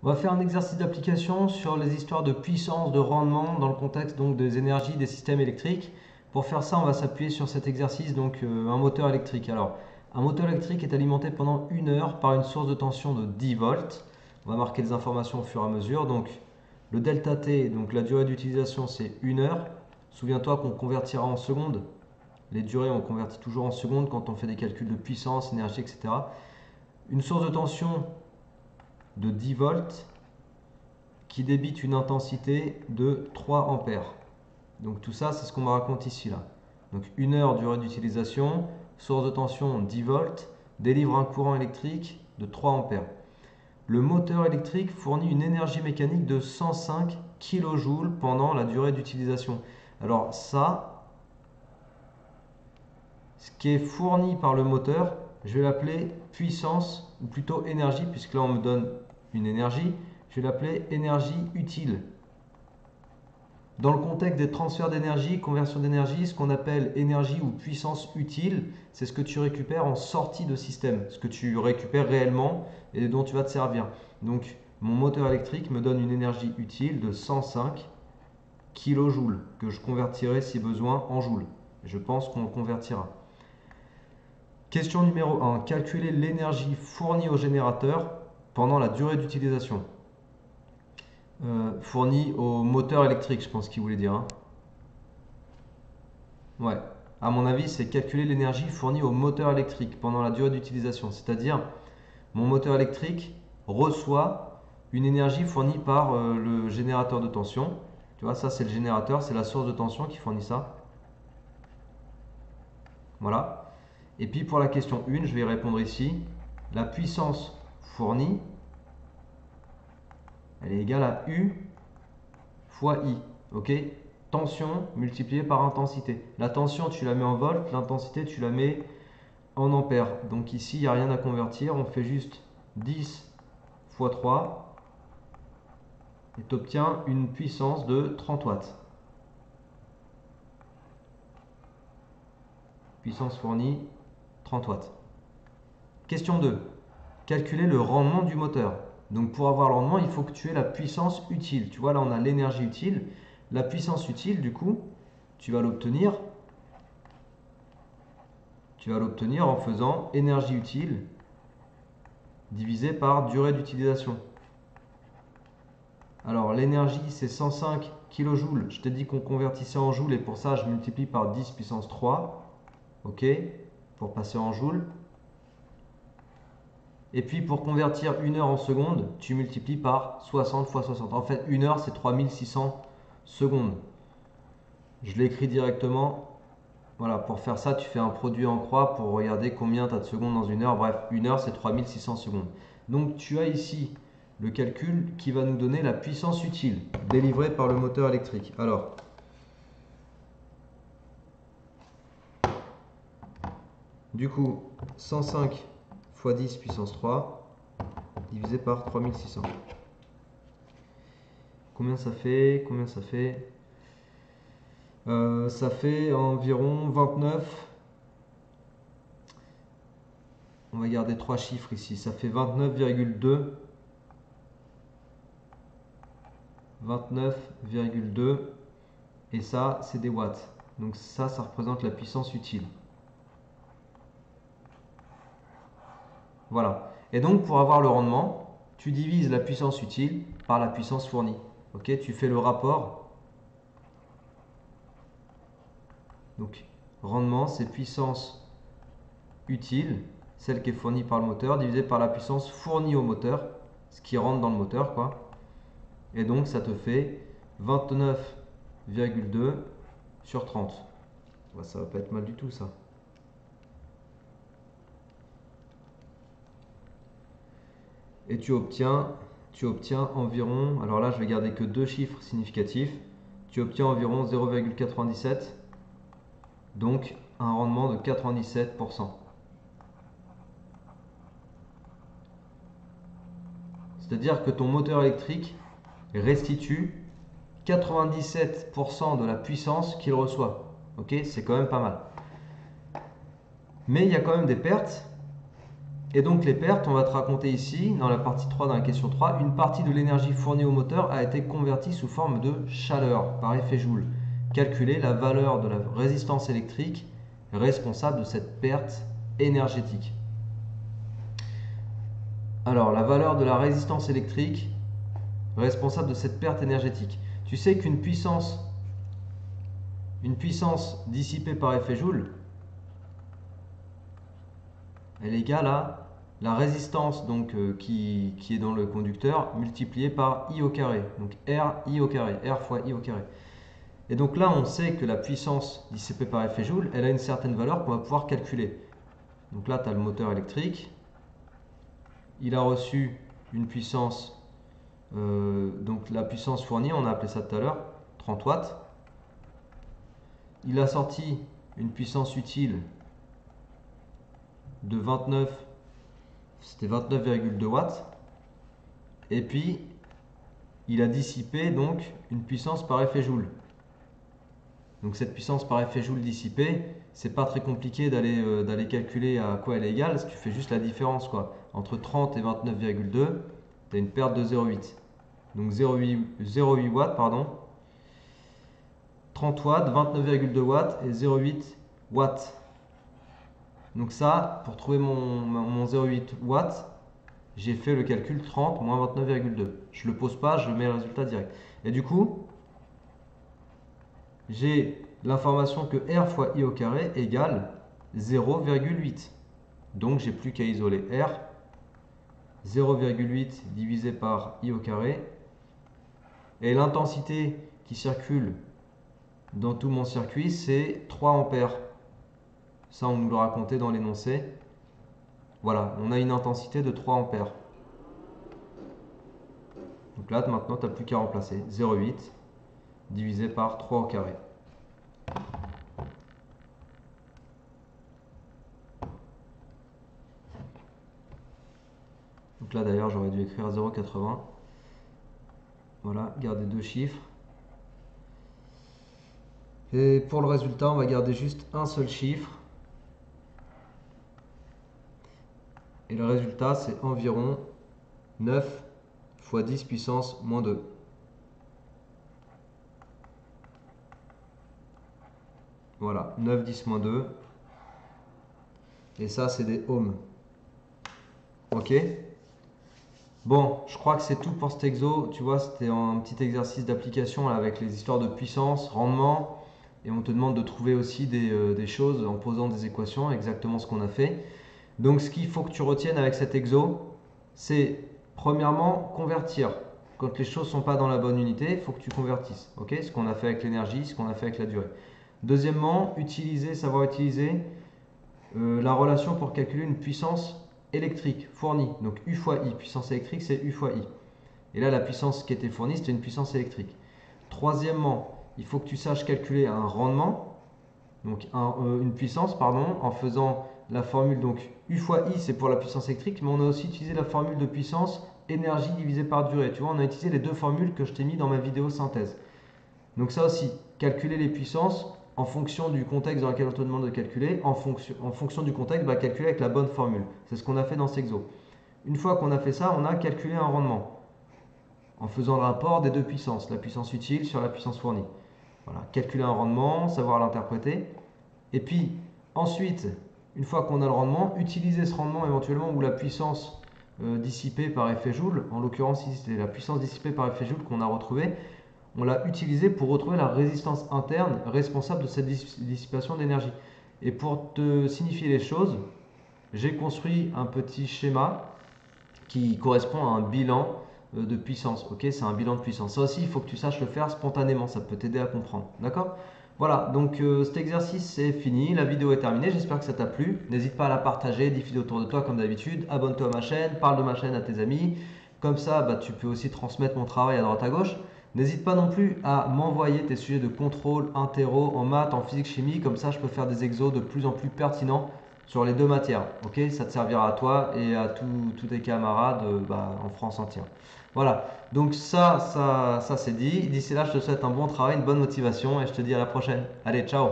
On va faire un exercice d'application sur les histoires de puissance, de rendement dans le contexte donc des énergies des systèmes électriques. Pour faire ça, on va s'appuyer sur cet exercice, donc un moteur électrique. Alors, un moteur électrique est alimenté pendant 1 heure par une source de tension de 10 volts. On va marquer les informations au fur et à mesure. Donc, le delta T, donc la durée d'utilisation, c'est 1 heure. Souviens-toi qu'on convertira en secondes. Les durées, on convertit toujours en secondes quand on fait des calculs de puissance, énergie, etc. Une source de tension de 10 volts qui débite une intensité de 3 ampères. Donc tout ça, c'est ce qu'on me raconte ici là. Donc 1 heure durée d'utilisation, source de tension 10 volts, délivre un courant électrique de 3 ampères. Le moteur électrique fournit une énergie mécanique de 105 kJ pendant la durée d'utilisation. Alors ça, ce qui est fourni par le moteur, je vais l'appeler puissance, ou plutôt énergie, puisque là on me donne une énergie, je vais l'appeler énergie utile. Dans le contexte des transferts d'énergie, conversion d'énergie, ce qu'on appelle énergie ou puissance utile, c'est ce que tu récupères en sortie de système, ce que tu récupères réellement et dont tu vas te servir. Donc mon moteur électrique me donne une énergie utile de 105 kJ que je convertirai si besoin en joules. Je pense qu'on le convertira. Question numéro 1. Calculer l'énergie fournie au générateur pendant la durée d'utilisation. Fournie au moteur électrique, je pense qu'il voulait dire. Ouais. À mon avis, c'est calculer l'énergie fournie au moteur électrique pendant la durée d'utilisation. C'est-à-dire, mon moteur électrique reçoit une énergie fournie par le générateur de tension. Tu vois, ça c'est le générateur, c'est la source de tension qui fournit ça. Voilà. Et puis pour la question 1, je vais répondre ici. La puissance fournie, elle est égale à U fois I. Ok? Tension multipliée par intensité. La tension, tu la mets en volts, l'intensité, tu la mets en ampères. Donc ici, il n'y a rien à convertir. On fait juste 10 fois 3 et tu obtiens une puissance de 30 watts. Puissance fournie, 30 watts. Question 2. Calculer le rendement du moteur. Donc pour avoir le rendement, il faut que tu aies la puissance utile. Tu vois, là on a l'énergie utile. La puissance utile, du coup, tu vas l'obtenir en faisant énergie utile divisé par durée d'utilisation. Alors l'énergie c'est 105 kJ. Je t'ai dit qu'on convertissait en joules et pour ça je multiplie par 10 puissance 3. Ok, pour passer en joules. Et puis pour convertir 1 heure en secondes, tu multiplies par 60 fois 60. En fait, 1 heure c'est 3600 secondes. Je l'écris directement. Voilà, pour faire ça, tu fais un produit en croix pour regarder combien tu as de secondes dans 1 heure. Bref, 1 heure c'est 3600 secondes. Donc tu as ici le calcul qui va nous donner la puissance utile délivrée par le moteur électrique. Alors, du coup, 105 fois 10 puissance 3 divisé par 3600. Combien ça fait? Ça fait environ 29. On va garder 3 chiffres ici. Ça fait 29,2. 29,2. Et ça, c'est des watts. Donc ça représente la puissance utile. Voilà. Et donc, pour avoir le rendement, tu divises la puissance utile par la puissance fournie. Ok, tu fais le rapport. Donc, rendement, c'est puissance utile, celle qui est fournie par le moteur, divisé par la puissance fournie au moteur, ce qui rentre dans le moteur, quoi. Et donc, ça te fait 29,2 sur 30. Ouais, ça va pas être mal du tout, ça. Et tu obtiens environ, alors là je vais garder que 2 chiffres significatifs, tu obtiens environ 0,97, donc un rendement de 97%. C'est-à-dire que ton moteur électrique restitue 97% de la puissance qu'il reçoit. Ok, c'est quand même pas mal. Mais il y a quand même des pertes. Et donc les pertes, on va te raconter ici, dans la partie 3, dans la question 3, une partie de l'énergie fournie au moteur a été convertie sous forme de chaleur par effet Joule. Calculer la valeur de la résistance électrique responsable de cette perte énergétique. Alors, la valeur de la résistance électrique responsable de cette perte énergétique. Tu sais qu'une puissance dissipée par effet Joule, elle est égale à la résistance donc, qui est dans le conducteur multipliée par I au carré. Donc R I au carré, R fois I au carré. Et donc là, on sait que la puissance dissipée par effet Joule, elle a une certaine valeur qu'on va pouvoir calculer. Donc là, tu as le moteur électrique. Il a reçu une puissance, donc la puissance fournie, on a appelé ça tout à l'heure, 30 watts. Il a sorti une puissance utile de 29,2 watts. Et puis, il a dissipé donc une puissance par effet Joule. Donc cette puissance par effet Joule dissipée, c'est pas très compliqué d'aller calculer à quoi elle est égale, tu fais juste la différence quoi. Entre 30 et 29,2, tu as une perte de 0,8. Donc 0,8 watts, pardon. 30 watts, 29,2 watts et 0,8 watts. Donc ça, pour trouver mon 0,8 watts, j'ai fait le calcul 30 moins 29,2. Je ne le pose pas, je mets le résultat direct. Et du coup, j'ai l'information que R fois I au carré égale 0,8. Donc, j'ai plus qu'à isoler R. 0,8 divisé par I au carré. Et l'intensité qui circule dans tout mon circuit, c'est 3 ampères. Ça, on nous l'a raconté dans l'énoncé. Voilà, on a une intensité de 3 ampères. Donc là, maintenant, tu n'as plus qu'à remplacer. 0,8 divisé par 3 au carré. Donc là, d'ailleurs, j'aurais dû écrire 0,80. Voilà, garder deux chiffres. Et pour le résultat, on va garder juste un seul chiffre. Et le résultat, c'est environ 9 fois 10 puissance moins 2. Voilà, 9, 10 moins 2. Et ça, c'est des ohms. Ok? Bon, je crois que c'est tout pour cet exo. Tu vois, c'était un petit exercice d'application avec les histoires de puissance, rendement. Et on te demande de trouver aussi des choses en posant des équations, exactement ce qu'on a fait. Donc, ce qu'il faut que tu retiennes avec cet exo, c'est premièrement convertir. Quand les choses ne sont pas dans la bonne unité, il faut que tu convertisses. Ok? Ce qu'on a fait avec l'énergie, ce qu'on a fait avec la durée. Deuxièmement, savoir utiliser la relation pour calculer une puissance électrique fournie. Donc U fois I, puissance électrique, c'est U fois I. Et là, la puissance qui était fournie, c'était une puissance électrique. Troisièmement, il faut que tu saches calculer un rendement, donc une puissance, pardon, en faisant la formule, donc U fois I, c'est pour la puissance électrique, mais on a aussi utilisé la formule de puissance énergie divisée par durée. Tu vois, on a utilisé les deux formules que je t'ai mis dans ma vidéo synthèse. Donc ça aussi, calculer les puissances en fonction du contexte dans lequel on te demande de calculer, en fonction du contexte, calculer avec la bonne formule. C'est ce qu'on a fait dans cet exo. Une fois qu'on a fait ça, on a calculé un rendement en faisant le rapport des deux puissances, la puissance utile sur la puissance fournie. Voilà, calculer un rendement, savoir l'interpréter. Et puis ensuite, une fois qu'on a le rendement, utiliser ce rendement éventuellement ou la puissance dissipée par effet Joule. En l'occurrence, ici, c'est la puissance dissipée par effet Joule qu'on a retrouvée. On l'a utilisé pour retrouver la résistance interne responsable de cette dissipation d'énergie. Et pour te signifier les choses, j'ai construit un petit schéma qui correspond à un bilan de puissance. Ok, c'est un bilan de puissance. Ça aussi, il faut que tu saches le faire spontanément. Ça peut t'aider à comprendre. D'accord? Voilà, donc cet exercice c'est fini. La vidéo est terminée. J'espère que ça t'a plu. N'hésite pas à la partager, diffuser autour de toi comme d'habitude. Abonne-toi à ma chaîne, parle de ma chaîne à tes amis. Comme ça, tu peux aussi transmettre mon travail à droite à gauche. N'hésite pas non plus à m'envoyer tes sujets de contrôle, interro, en maths, en physique, chimie. Comme ça, je peux faire des exos de plus en plus pertinents sur les deux matières. Ok, ça te servira à toi et à tous tes camarades en France entière. Voilà, donc ça c'est dit. D'ici là, je te souhaite un bon travail, une bonne motivation et je te dis à la prochaine. Allez, ciao!